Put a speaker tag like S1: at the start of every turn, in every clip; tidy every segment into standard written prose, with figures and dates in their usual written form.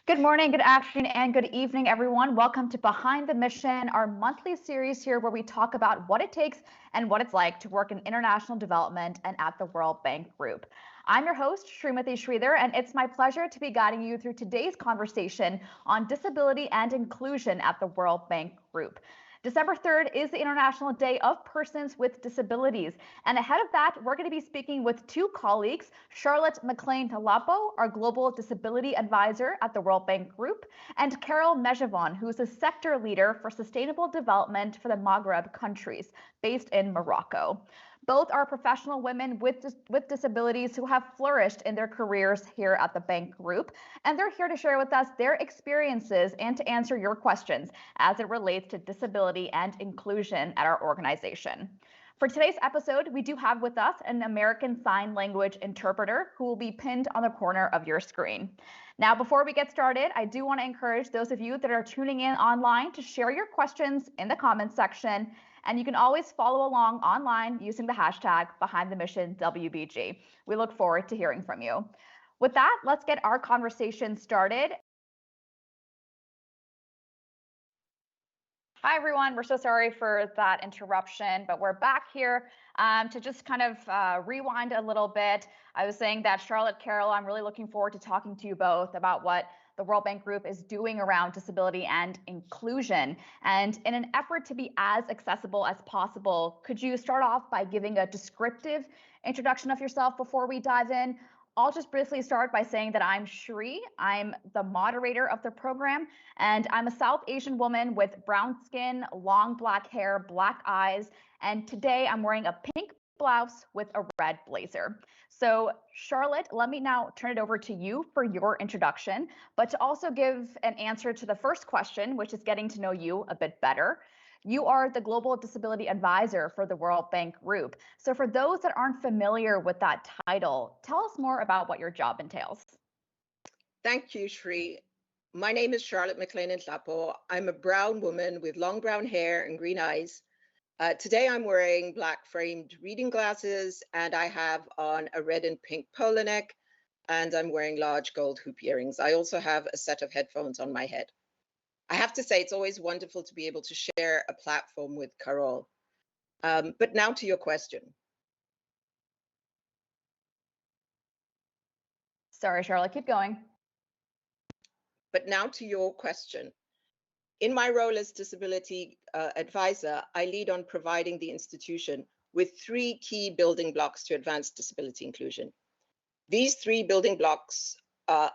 S1: Good morning, good afternoon, and good evening, everyone. Welcome to Behind the Mission, our monthly series here where we talk about what it takes and what it's like to work in international development and at the World Bank Group. I'm your host, Srimati Sridhar, and it's my pleasure to be guiding you through today's conversation on disability and inclusion at the World Bank Group. December 3rd is the International Day of Persons with Disabilities. And ahead of that, we're going to be speaking with two colleagues, Charlotte McLean-Talapo, our Global Disability Advisor at the World Bank Group, and Carole Mejavon, who is the Sector Leader for Sustainable Development for the Maghreb countries, based in Morocco. Both are professional women with disabilities who have flourished in their careers here at the Bank Group, and they're here to share with us their experiences and to answer your questions as it relates to disability and inclusion at our organization. For today's episode, we do have with us an American Sign Language interpreter who will be pinned on the corner of your screen. Now, before we get started, I do want to encourage those of you that are tuning in online to share your questions in the comments section. And you can always follow along online using the hashtag BehindTheMissionWBG. We look forward to hearing from you. With that, let's get our conversation started. Hi, everyone. We're so sorry for that interruption, but we're back here to just kind of rewind a little bit. I was saying that Charlotte, Carole, I'm really looking forward to talking to you both about what the World Bank Group is doing around disability and inclusion. And in an effort to be as accessible as possible, could you start off by giving a descriptive introduction of yourself before we dive in? I'll just briefly start by saying that I'm Shri. I'm the moderator of the program, and I'm a South Asian woman with brown skin, long black hair, black eyes, and today I'm wearing a pink blouse with a red blazer. So Charlotte, let me now turn it over to you for your introduction, but to also give an answer to the first question, which is getting to know you a bit better. You are the Global Disability Advisor for the World Bank Group. So for those that aren't familiar with that title, tell us more about what your job entails.
S2: Thank you, Shri. My name is Charlotte McLean-Talapo. I'm a brown woman with long brown hair and green eyes. Today I'm wearing black framed reading glasses, and I have on a red and pink polo neck, and I'm wearing large gold hoop earrings. I also have a set of headphones on my head. I have to say, it's always wonderful to be able to share a platform with Carole. But now to your question.
S1: Sorry, Charlotte, keep going.
S2: But now to your question. In my role as disability advisor, I lead on providing the institution with 3 key building blocks to advance disability inclusion. These 3 building blocks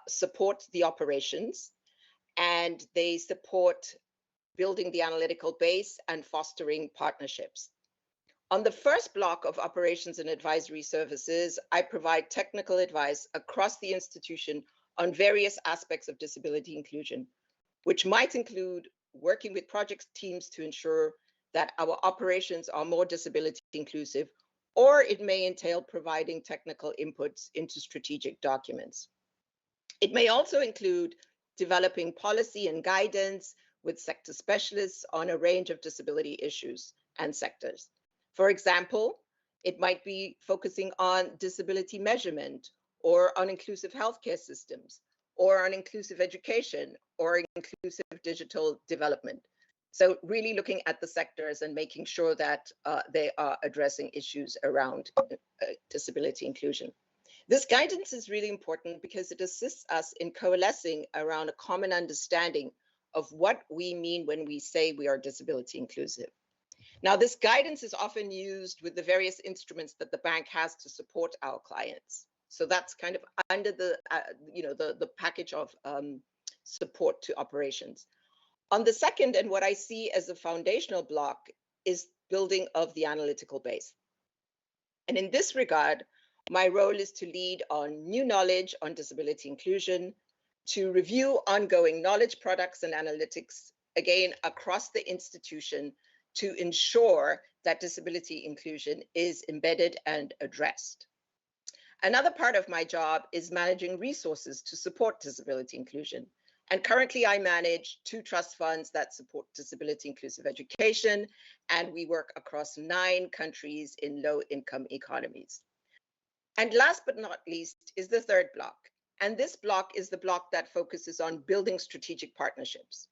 S2: support the operations, and they support building the analytical base and fostering partnerships. On the first block of operations and advisory services, I provide technical advice across the institution on various aspects of disability inclusion, which might include working with project teams to ensure that our operations are more disability inclusive, or it may entail providing technical inputs into strategic documents. It may also include developing policy and guidance with sector specialists on a range of disability issues and sectors. For example, it might be focusing on disability measurement, or on inclusive healthcare systems, or on inclusive education, or inclusive digital development. So really looking at the sectors and making sure that they are addressing issues around disability inclusion. This guidance is really important because it assists us in coalescing around a common understanding of what we mean when we say we are disability inclusive. Now, this guidance is often used with the various instruments that the bank has to support our clients. So that's kind of under the, the package of support to operations. On the second, and what I see as a foundational block, is building of the analytical base. And in this regard, my role is to lead on new knowledge on disability inclusion, to review ongoing knowledge products and analytics, again, across the institution, to ensure that disability inclusion is embedded and addressed. Another part of my job is managing resources to support disability inclusion. And currently I manage 2 trust funds that support disability inclusive education, and we work across 9 countries in low-income economies. And last but not least is the third block, And this block is the block that focuses on building strategic partnerships.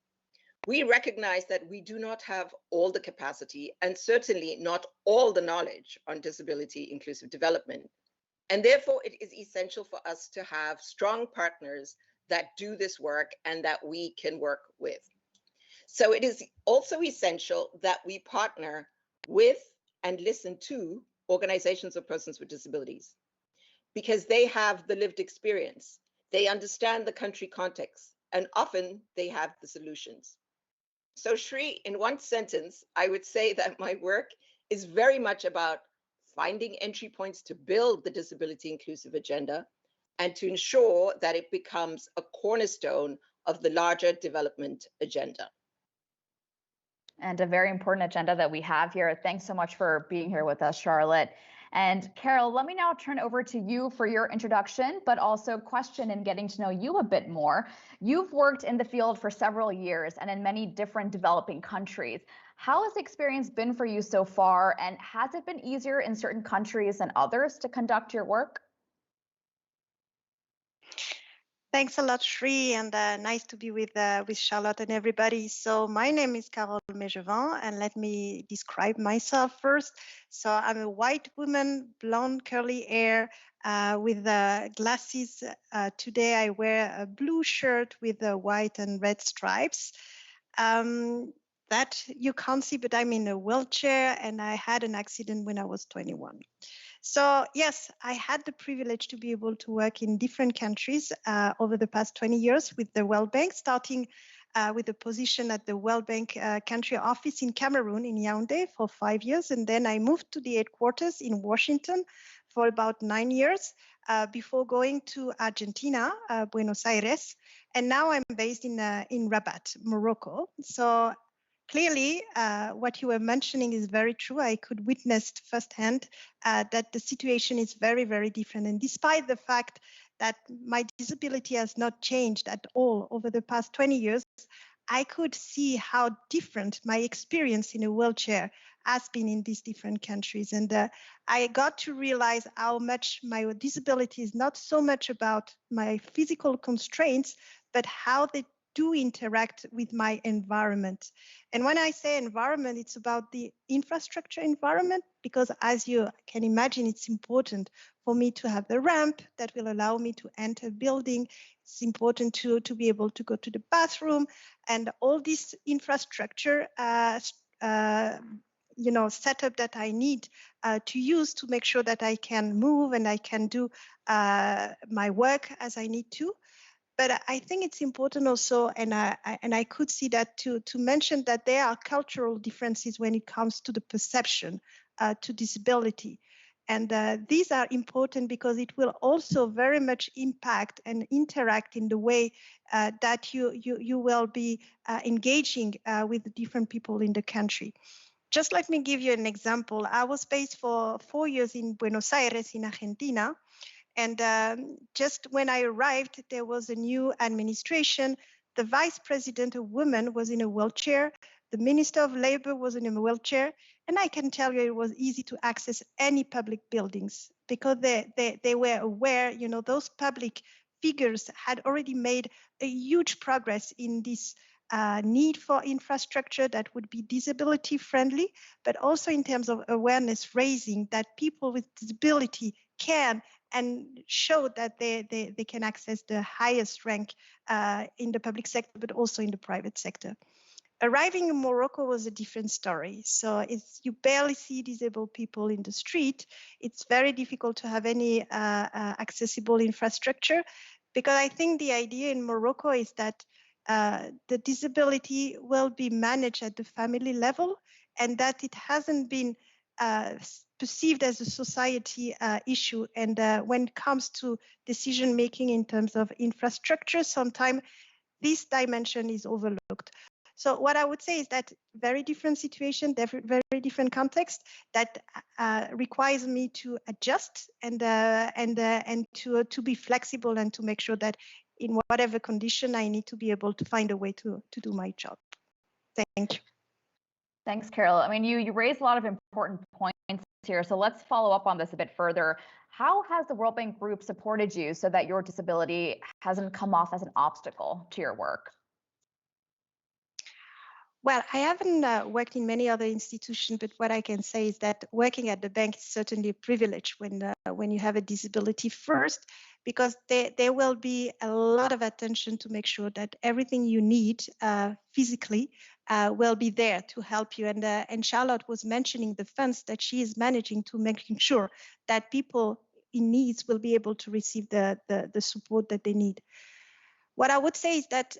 S2: We recognize that we do not have all the capacity and certainly not all the knowledge on disability inclusive development. And therefore, it is essential for us to have strong partners that do this work and that we can work with. So it is also essential that we partner with and listen to organizations of persons with disabilities, because they have the lived experience, they understand the country context, and often they have the solutions. So Shri, in one sentence, I would say that my work is very much about finding entry points to build the disability inclusive agenda and to ensure that it becomes a cornerstone of the larger development agenda.
S1: And a very important agenda that we have here. Thanks so much for being here with us, Charlotte. And Carole, let me now turn over to you for your introduction, but also question and getting to know you a bit more. You've worked in the field for several years and in many different developing countries. How has the experience been for you so far? And has it been easier in certain countries than others to conduct your work?
S3: Thanks a lot, Shri, and nice to be with Charlotte and everybody. So my name is Carole, and let me describe myself first. So I'm a white woman, blonde, curly hair, with glasses. Today I wear a blue shirt with white and red stripes. That you can't see, but I'm in a wheelchair, and I had an accident when I was 21. So yes, I had the privilege to be able to work in different countries over the past 20 years with the World Bank, starting with a position at the World Bank country office in Cameroon, in Yaoundé, for 5 years. And then I moved to the headquarters in Washington for about 9 years before going to Argentina, Buenos Aires. And now I'm based in Rabat, Morocco. So clearly, what you were mentioning is very true. I could witness firsthand that the situation is very, very different. And despite the fact that my disability has not changed at all over the past 20 years, I could see how different my experience in a wheelchair has been in these different countries. And I got to realize how much my disability is not so much about my physical constraints, but how they do interact with my environment. And when I say environment, it's about the infrastructure environment, because as you can imagine, it's important for me to have the ramp that will allow me to enter a building. It's important to be able to go to the bathroom, and all this infrastructure setup that I need to use to make sure that I can move and I can do my work as I need to. But I think it's important also, and I could see that to mention that there are cultural differences when it comes to the perception to disability. And these are important because it will also very much impact and interact in the way that you will be engaging with the different people in the country. Just let me give you an example. I was based for 4 years in Buenos Aires in Argentina. And just when I arrived, there was a new administration. The vice president, a woman, was in a wheelchair. The minister of labor was in a wheelchair. And I can tell you it was easy to access any public buildings because they were aware, those public figures had already made a huge progress in this need for infrastructure that would be disability friendly, but also in terms of awareness raising that people with disability can and show that they can access the highest rank in the public sector, but also in the private sector. Arriving in Morocco was a different story. So you barely see disabled people in the street. It's very difficult to have any accessible infrastructure, because I think the idea in Morocco is that the disability will be managed at the family level, and that it hasn't been perceived as a society issue. And when it comes to decision making in terms of infrastructure, sometimes this dimension is overlooked. So what I would say is that very different situation, very different context that requires me to adjust and to be flexible and to make sure that in whatever condition I need to be able to find a way to do my job. Thank you.
S1: Thanks, Carole. I mean, you raised a lot of important points here. So let's follow up on this a bit further. How has the World Bank Group supported you so that your disability hasn't come off as an obstacle to your work?
S3: Well, I haven't worked in many other institutions, but what I can say is that working at the bank is certainly a privilege when you have a disability first, because there will be a lot of attention to make sure that everything you need physically will be there to help you. And Charlotte was mentioning the funds that she is managing to making sure that people in needs will be able to receive the support that they need. What I would say is that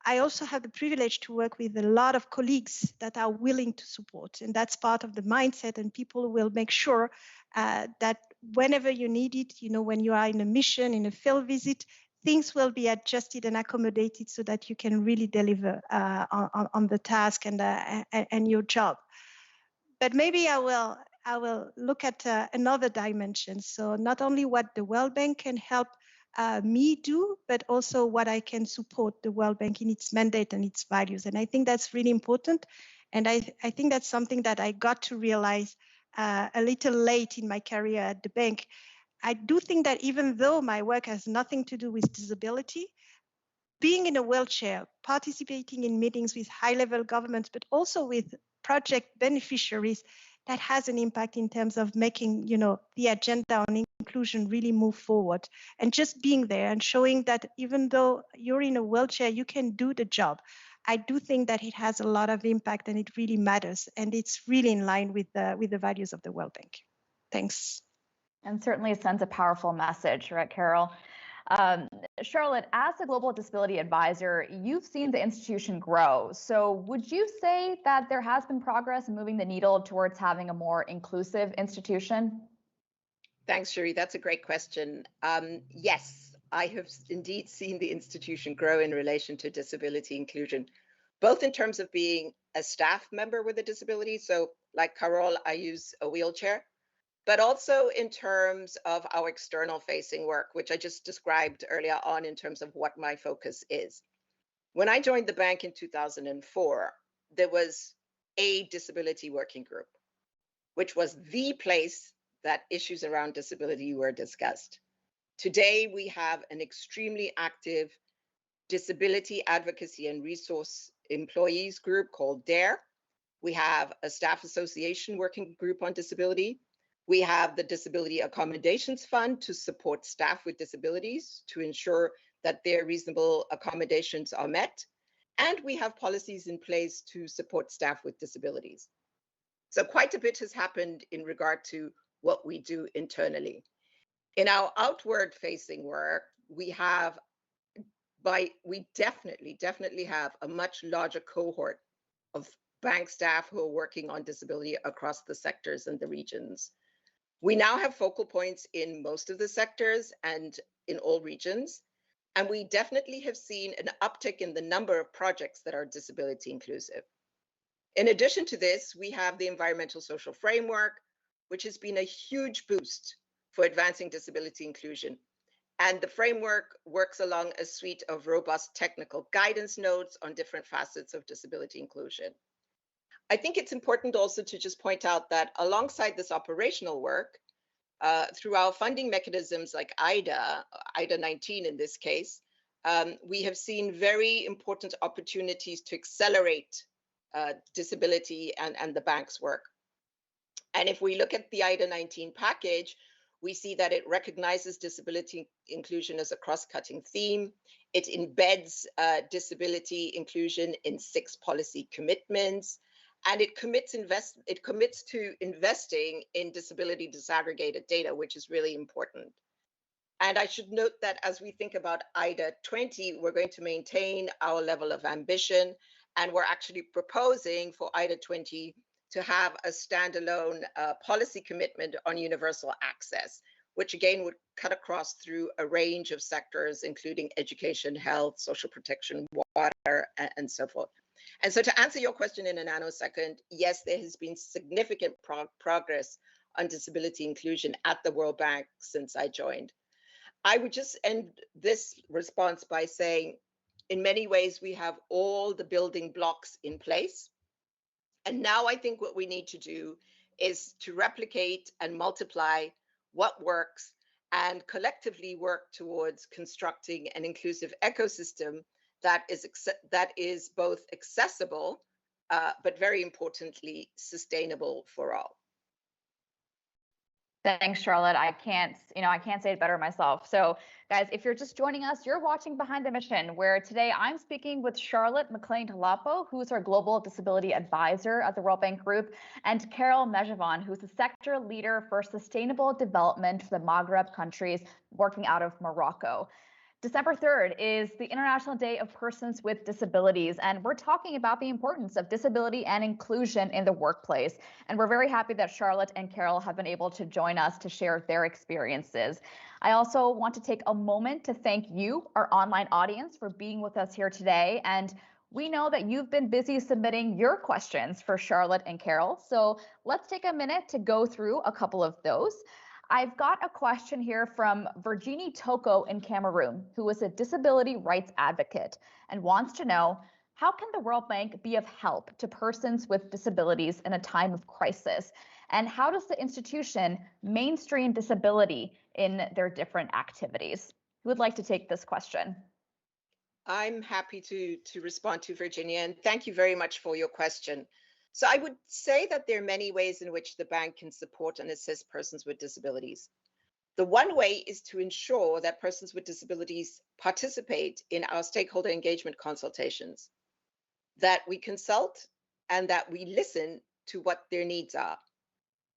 S3: I also have the privilege to work with a lot of colleagues that are willing to support. And that's part of the mindset. And people will make sure that whenever you need it, when you are in a mission, in a field visit, things will be adjusted and accommodated so that you can really deliver on the task and your job. But maybe I will look at another dimension. So not only what the World Bank can help me do, but also what I can support the World Bank in its mandate and its values. And I think that's really important. And I think that's something that I got to realize a little late in my career at the bank. I do think that even though my work has nothing to do with disability, being in a wheelchair, participating in meetings with high-level governments, but also with project beneficiaries, that has an impact in terms of making, the agenda on inclusion really move forward. And just being there and showing that even though you're in a wheelchair, you can do the job. I do think that it has a lot of impact and it really matters. And it's really in line with the values of the World Bank. Thanks.
S1: And certainly sends a powerful message, right, Carole? Charlotte, as a global disability advisor, you've seen the institution grow. So would you say that there has been progress in moving the needle towards having a more inclusive institution?
S2: Thanks, Cherie. That's a great question. Yes, I have indeed seen the institution grow in relation to disability inclusion, both in terms of being a staff member with a disability. So like Carole, I use a wheelchair, but also in terms of our external facing work, which I just described earlier on in terms of what my focus is. When I joined the bank in 2004, there was a disability working group, which was the place that issues around disability were discussed. Today, we have an extremely active disability advocacy and resource employees group called DARE. We have a staff association working group on disability. We have the Disability Accommodations Fund to support staff with disabilities to ensure that their reasonable accommodations are met. And we have policies in place to support staff with disabilities. So quite a bit has happened in regard to what we do internally. In our outward facing work, we definitely have a much larger cohort of bank staff who are working on disability across the sectors and the regions. We now have focal points in most of the sectors and in all regions. And we definitely have seen an uptick in the number of projects that are disability inclusive. In addition to this, we have the environmental social framework, which has been a huge boost for advancing disability inclusion. And the framework works along a suite of robust technical guidance notes on different facets of disability inclusion. I think it's important also to just point out that alongside this operational work, through our funding mechanisms like IDA 19 in this case, we have seen very important opportunities to accelerate disability and the bank's work. And if we look at the IDA 19 package, we see that it recognizes disability inclusion as a cross-cutting theme. It embeds disability inclusion in 6 policy commitments, and it commits to investing in disability disaggregated data, which is really important. And I should note that as we think about IDA 20, we're going to maintain our level of ambition, and we're actually proposing for IDA 20 to have a standalone policy commitment on universal access, which again would cut across through a range of sectors, including education, health, social protection, water, and so forth. And so to answer your question in a nanosecond, yes, there has been significant progress on disability inclusion at the World Bank since I joined. I would just end this response by saying, in many ways, we have all the building blocks in place. And now I think what we need to do is to replicate and multiply what works and collectively work towards constructing an inclusive ecosystem that is both accessible, but very importantly, sustainable for all.
S1: Thanks, Charlotte. I can't say it better myself. So, guys, if you're just joining us, you're watching Behind the Mission, where today I'm speaking with Charlotte McLean-Talapo, who's our Global Disability Advisor at the World Bank Group, and Carole Mejavon, who's the Sector Leader for Sustainable Development for the Maghreb countries, working out of Morocco. December 3rd is the International Day of Persons with Disabilities, and we're talking about the importance of disability and inclusion in the workplace. And we're very happy that Charlotte and Carole have been able to join us to share their experiences. I also want to take a moment to thank you, our online audience, for being with us here today. And we know that you've been busy submitting your questions for Charlotte and Carole, so let's take a minute to go through a couple of those. I've got a question here from Virginie Toko in Cameroon, who is a disability rights advocate and wants to know, how can the World Bank be of help to persons with disabilities in a time of crisis? And how does the institution mainstream disability in their different activities? Who would like to take this question?
S2: I'm happy to respond to Virginia, and thank you very much for your question. So I would say that there are many ways in which the bank can support and assist persons with disabilities. The one way is to ensure that persons with disabilities participate in our stakeholder engagement consultations, that we consult and that we listen to what their needs are.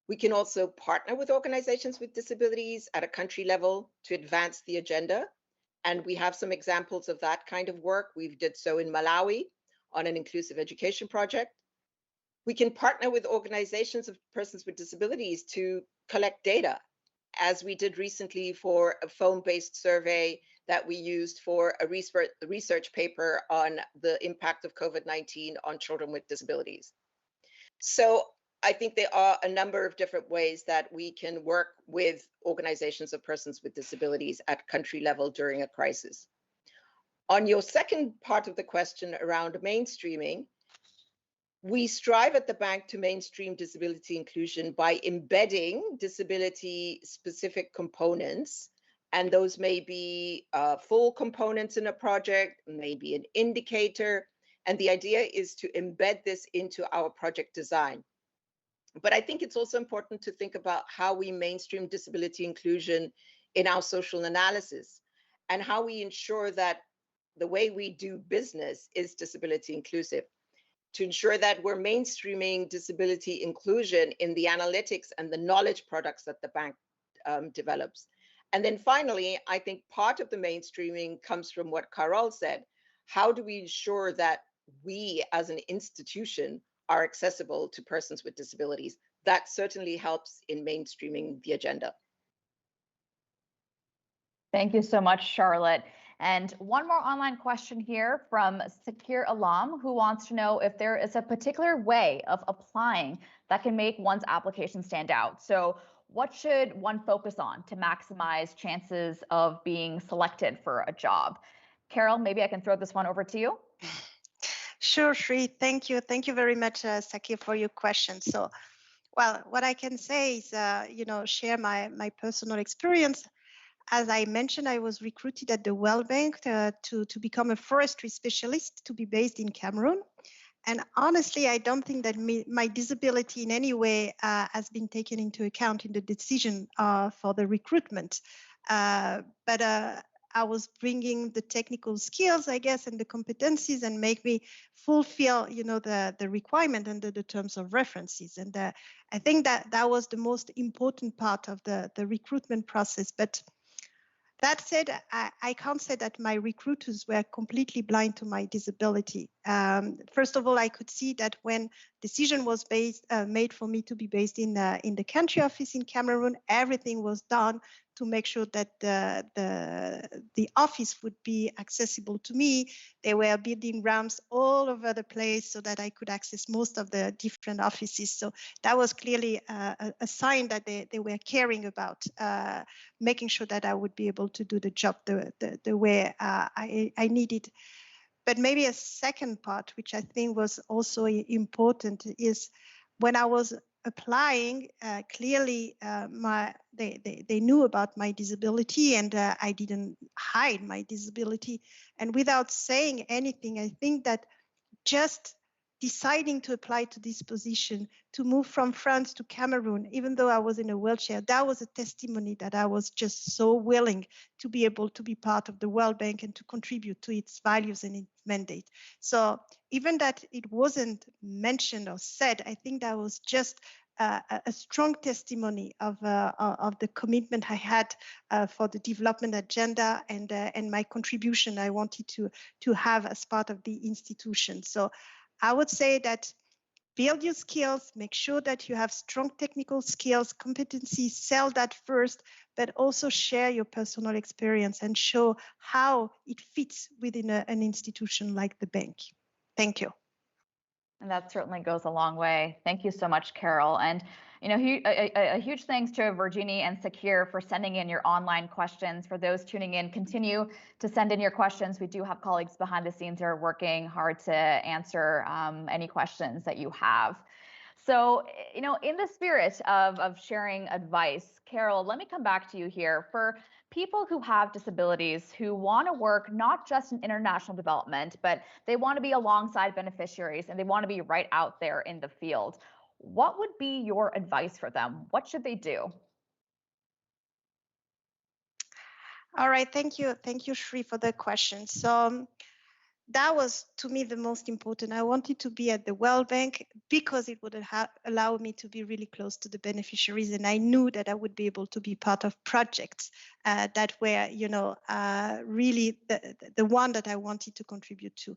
S2: We can also partner with organizations with disabilities at a country level to advance the agenda. And we have some examples of that kind of work. We did so in Malawi on an inclusive education project. We can partner with organizations of persons with disabilities to collect data, as we did recently for a phone-based survey that we used for a research paper on the impact of COVID-19 on children with disabilities. So I think there are a number of different ways that we can work with organizations of persons with disabilities at country level during a crisis. On your second part of the question around mainstreaming, we strive at the bank to mainstream disability inclusion by embedding disability-specific components, and those may be full components in a project, maybe an indicator, and the idea is to embed this into our project design. But I think it's also important to think about how we mainstream disability inclusion in our social analysis and how we ensure that the way we do business is disability inclusive, to ensure that we're mainstreaming disability inclusion in the analytics and the knowledge products that the bank develops. And then finally, I think part of the mainstreaming comes from what Carole said. How do we ensure that we as an institution are accessible to persons with disabilities? That certainly helps in mainstreaming the agenda.
S1: Thank you so much, Charlotte. And one more online question here from Sakir Alam, who wants to know if there is a particular way of applying that can make one's application stand out. So what should one focus on to maximize chances of being selected for a job? Carole, maybe I can throw this one over to you.
S3: Sure, Shri. Thank you. Thank you very much, Sakir, for your question. So, well, what I can say is, share my personal experience. As I mentioned, I was recruited at the World Bank to become a forestry specialist to be based in Cameroon. And honestly, I don't think that my disability in any way has been taken into account in the decision for the recruitment. But I was bringing the technical skills, I guess, and the competencies, and make me fulfill, the requirement under the terms of references. And I think that was the most important part of the recruitment process. But that said, I can't say that my recruiters were completely blind to my disability. First of all, I could see that when decision was made for me to be based in the country office in Cameroon, everything was done to make sure that the office would be accessible to me. They were building ramps all over the place so that I could access most of the different offices. So that was clearly a sign that they were caring about making sure that I would be able to do the job the way I needed. But maybe a second part, which I think was also important, is when I was applying, clearly they knew about my disability, and I didn't hide my disability. And without saying anything, I think that just deciding to apply to this position, to move from France to Cameroon, even though I was in a wheelchair, that was a testimony that I was just so willing to be able to be part of the World Bank and to contribute to its values and its mandate. So even that it wasn't mentioned or said, I think that was just a strong testimony of the commitment I had for the development agenda and my contribution I wanted to have as part of the institution. So I would say that build your skills, make sure that you have strong technical skills, competencies, sell that first, but also share your personal experience and show how it fits within an institution like the bank. Thank you.
S1: And that certainly goes a long way. Thank you so much, Carole. And a huge thanks to Virginie and Sakir for sending in your online questions. For those tuning in, continue to send in your questions. We do have colleagues behind the scenes who are working hard to answer any questions that you have. So, in the spirit of sharing advice, Carole, let me come back to you here. For people who have disabilities who want to work not just in international development, but they want to be alongside beneficiaries and they want to be right out there in the field, what would be your advice for them? What should they do?
S3: All right, thank you, Shri, for the question. So that was, to me, the most important. I wanted to be at the World Bank because it would allow me to be really close to the beneficiaries, and I knew that I would be able to be part of projects that were, really the one that I wanted to contribute to.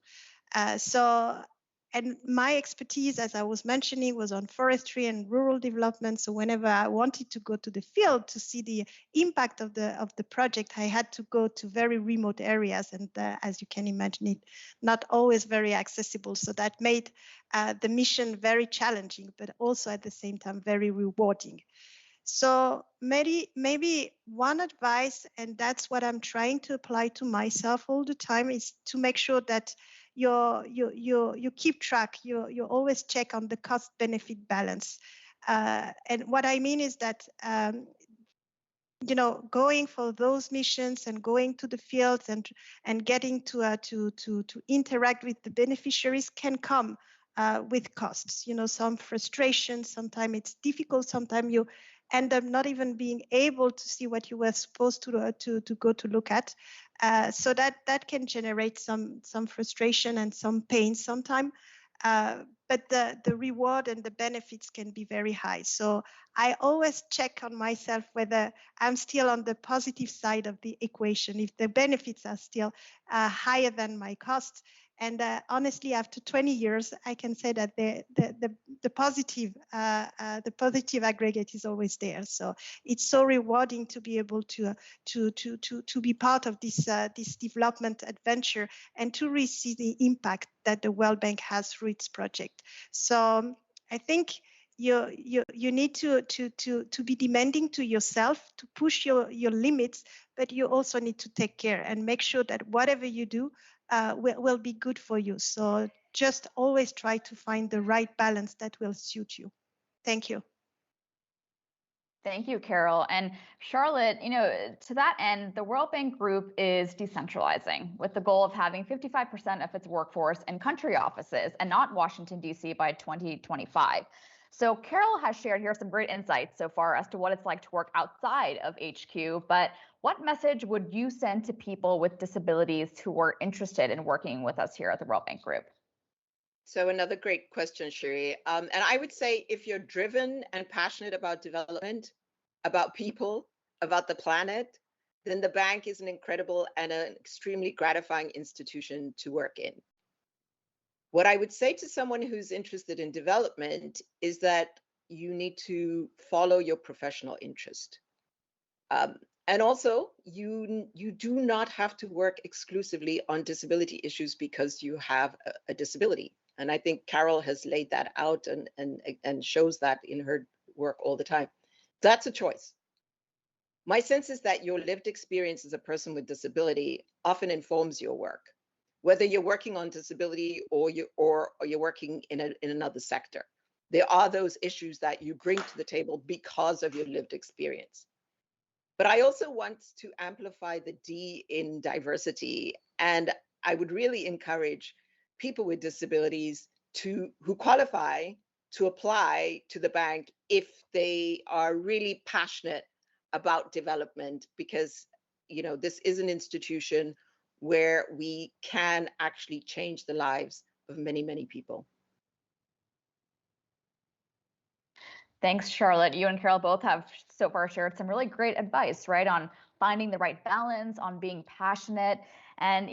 S3: And my expertise, as I was mentioning, was on forestry and rural development. So whenever I wanted to go to the field to see the impact of the project, I had to go to very remote areas. And as you can imagine, it not always very accessible. So that made the mission very challenging, but also at the same time very rewarding. So maybe one advice, and that's what I'm trying to apply to myself all the time, is to make sure that you keep track. You always check on the cost benefit balance. And what I mean is that going for those missions and going to the fields and getting to interact with the beneficiaries can come with costs. Some frustration. Sometimes it's difficult. Sometimes you end up not even being able to see what you were supposed to go to look at. So that can generate some frustration and some pain sometimes. But the reward and the benefits can be very high. So I always check on myself whether I'm still on the positive side of the equation, if the benefits are still higher than my costs. And honestly, after 20 years, I can say that the positive aggregate is always there. So it's so rewarding to be able to be part of this development adventure and to really see the impact that the World Bank has through its project. So I think you need to be demanding to yourself, to push your limits, but you also need to take care and make sure that whatever you do will be good for you. So just always try to find the right balance that will suit you. Thank you.
S1: Thank you, Carole. And Charlotte, to that end, the World Bank Group is decentralizing with the goal of having 55% of its workforce in country offices and not Washington, D.C. by 2025. So Carole has shared here some great insights so far as to what it's like to work outside of HQ, but what message would you send to people with disabilities who are interested in working with us here at the World Bank Group?
S2: So another great question, Shiri. And I would say if you're driven and passionate about development, about people, about the planet, then the bank is an incredible and an extremely gratifying institution to work in. What I would say to someone who's interested in development is that you need to follow your professional interest. And also, you do not have to work exclusively on disability issues because you have a disability. And I think Carole has laid that out and shows that in her work all the time. That's a choice. My sense is that your lived experience as a person with disability often informs your work, whether you're working on disability or you're working in another sector. There are those issues that you bring to the table because of your lived experience. But I also want to amplify the D in diversity. And I would really encourage people with disabilities who qualify to apply to the bank if they are really passionate about development, because this is an institution where we can actually change the lives of many, many people.
S1: Thanks, Charlotte. You and Carole both have so far shared some really great advice, right, on finding the right balance, on being passionate. And,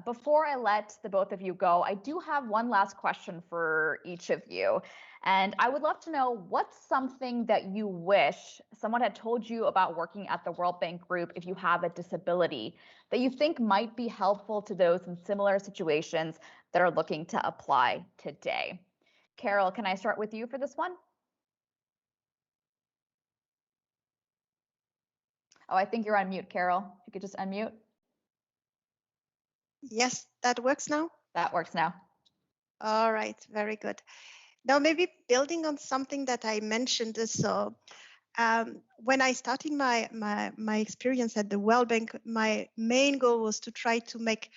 S1: before I let the both of you go, I do have one last question for each of you. And I would love to know, what's something that you wish someone had told you about working at the World Bank Group if you have a disability that you think might be helpful to those in similar situations that are looking to apply today? Carole, can I start with you for this one? Oh, I think you're on mute, Carole. If you could just unmute.
S3: Yes, that works now.
S1: That works now.
S3: All right, very good. Now, maybe building on something that I mentioned, so when I started my experience at the World Bank, my main goal was to try to make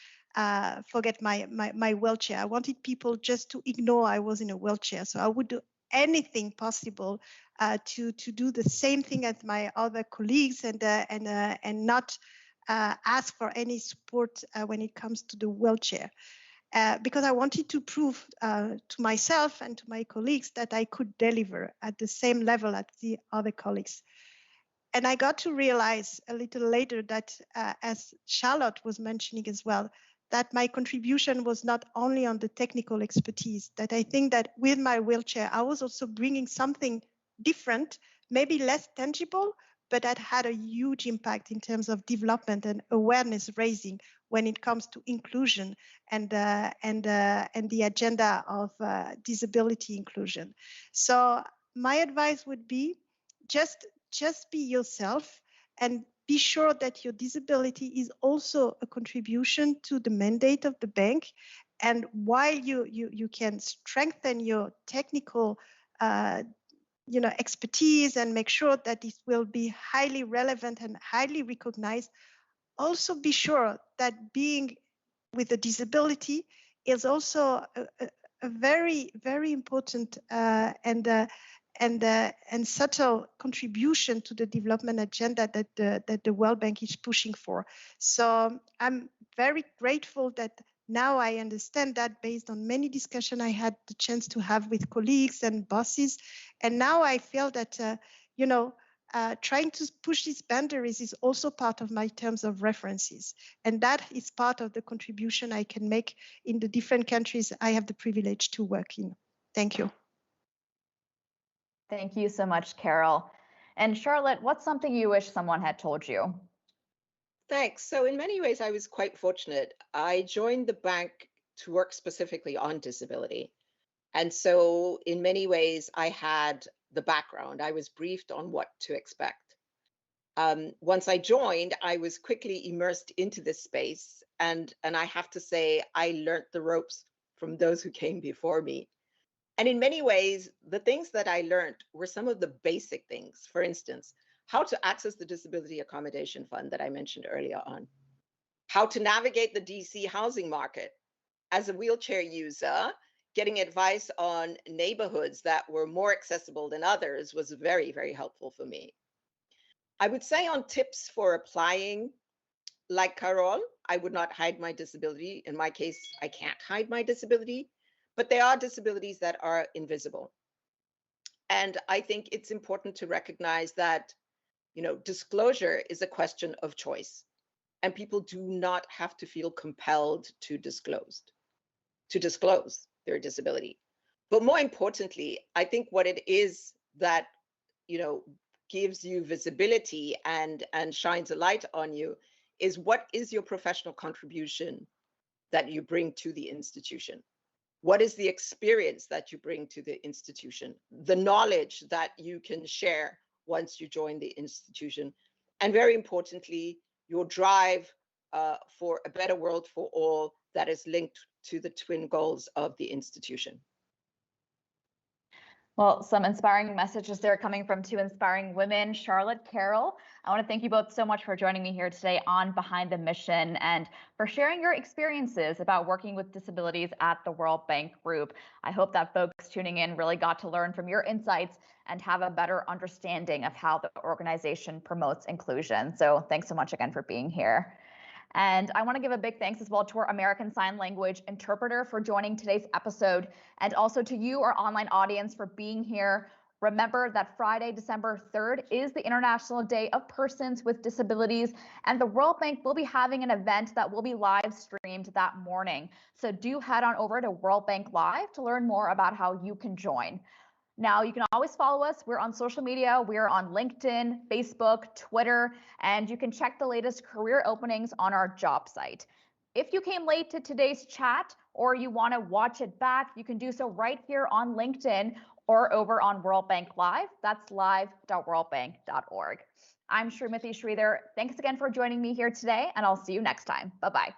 S3: forget my wheelchair. I wanted people just to ignore I was in a wheelchair. So I would do anything possible to do the same thing as my other colleagues and not ask for any support when it comes to the wheelchair. Because I wanted to prove to myself and to my colleagues that I could deliver at the same level as the other colleagues. And I got to realize a little later that, as Charlotte was mentioning as well, that my contribution was not only on the technical expertise, that I think that with my wheelchair, I was also bringing something different, maybe less tangible, but that had a huge impact in terms of development and awareness raising when it comes to inclusion and the agenda of disability inclusion. So my advice would be just be yourself and be sure that your disability is also a contribution to the mandate of the bank. And while you can strengthen your technical expertise and make sure that it will be highly relevant and highly recognized, also be sure that being with a disability is also a very, very important and subtle contribution to the development agenda that the World Bank is pushing for. So I'm very grateful that now I understand that based on many discussions I had the chance to have with colleagues and bosses. And now I feel that, trying to push these boundaries is also part of my terms of references. And that is part of the contribution I can make in the different countries I have the privilege to work in. Thank you.
S1: Thank you so much, Carole. And Charlotte, what's something you wish someone had told you?
S2: Thanks. So in many ways, I was quite fortunate. I joined the bank to work specifically on disability. And so in many ways, I had the background. I was briefed on what to expect. Once I joined, I was quickly immersed into this space. And I have to say, I learned the ropes from those who came before me. And in many ways, the things that I learned were some of the basic things. For instance, how to access the Disability Accommodation Fund that I mentioned earlier on, how to navigate the DC housing market. As a wheelchair user, getting advice on neighborhoods that were more accessible than others was very, very helpful for me. I would say on tips for applying, like Carole, I would not hide my disability. In my case, I can't hide my disability, but there are disabilities that are invisible. And I think it's important to recognize that, disclosure is a question of choice, and people do not have to feel compelled to disclose their disability. But more importantly, I think what it is that, gives you visibility and shines a light on you is, what is your professional contribution that you bring to the institution? What is the experience that you bring to the institution? The knowledge that you can share once you join the institution. And very importantly, your drive for a better world for all that is linked to the twin goals of the institution.
S1: Well, some inspiring messages there coming from two inspiring women, Charlotte, Carole. I want to thank you both so much for joining me here today on Behind the Mission and for sharing your experiences about working with disabilities at the World Bank Group. I hope that folks tuning in really got to learn from your insights and have a better understanding of how the organization promotes inclusion. So thanks so much again for being here. And I want to give a big thanks as well to our American Sign Language interpreter for joining today's episode, and also to you, our online audience, for being here. Remember that Friday, December 3rd is the International Day of Persons with Disabilities, and the World Bank will be having an event that will be live streamed that morning. So do head on over to World Bank Live to learn more about how you can join. Now, you can always follow us. We're on social media. We're on LinkedIn, Facebook, Twitter, and you can check the latest career openings on our job site. If you came late to today's chat or you want to watch it back, you can do so right here on LinkedIn or over on World Bank Live. That's live.worldbank.org. I'm Srimati Sridhar. Thanks again for joining me here today, and I'll see you next time. Bye-bye.